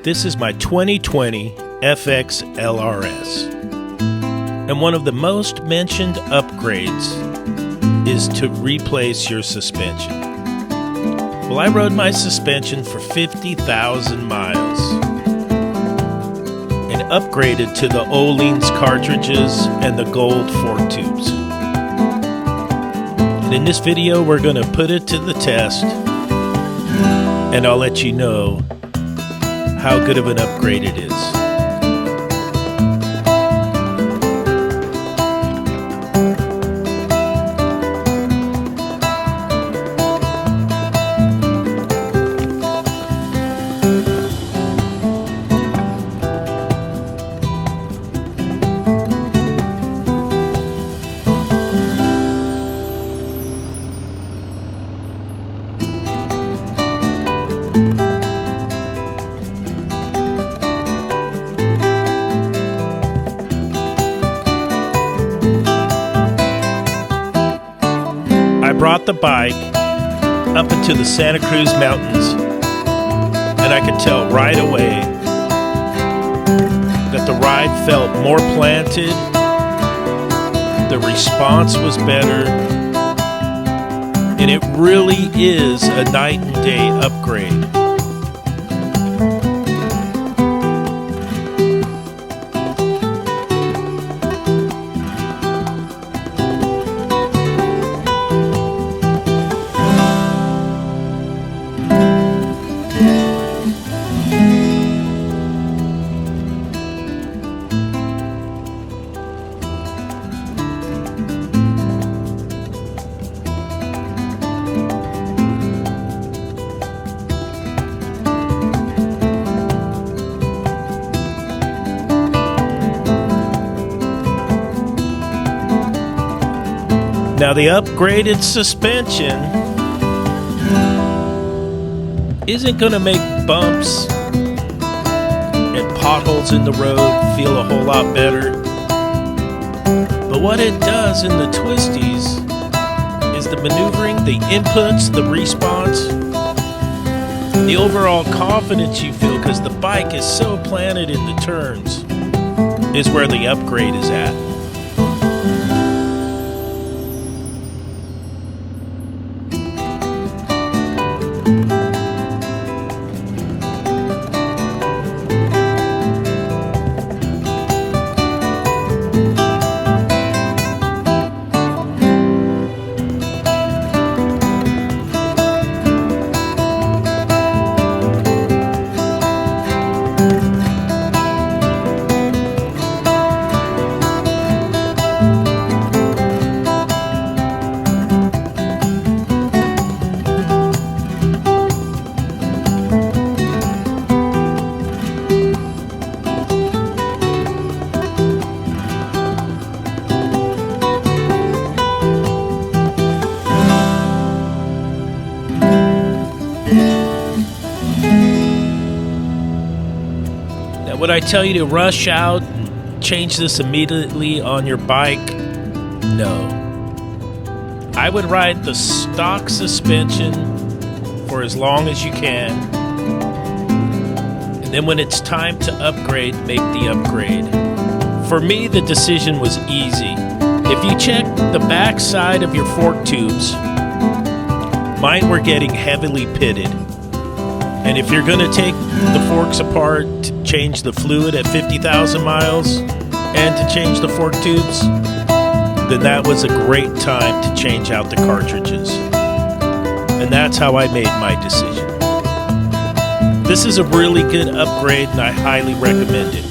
This is my 2020 Fxlrs. And one of the most mentioned upgrades is to replace your suspension. Well, I rode my suspension for 50,000 miles and upgraded to the Ohlins cartridges and the gold fork tubes. And in this video, we're going to put it to the test, and I'll let you know how good of an upgrade it is. I brought the bike up into the Santa Cruz Mountains, and I could tell right away that the ride felt more planted, the response was better, and it really is a night and day upgrade. Now, the upgraded suspension isn't going to make bumps and potholes in the road feel a whole lot better. But what it does in the twisties is the maneuvering, the inputs, the response, the overall confidence you feel because the bike is so planted in the turns is where the upgrade is at. Would I tell you to rush out and change this immediately on your bike? No. I would ride the stock suspension for as long as you can. And then when it's time to upgrade, make the upgrade. For me, the decision was easy. If you check the back side of your fork tubes, mine were getting heavily pitted. And if you're going to take the forks apart to change the fluid at 50,000 miles and to change the fork tubes, then that was a great time to change out the cartridges. And that's how I made my decision. This is a really good upgrade, and I highly recommend it.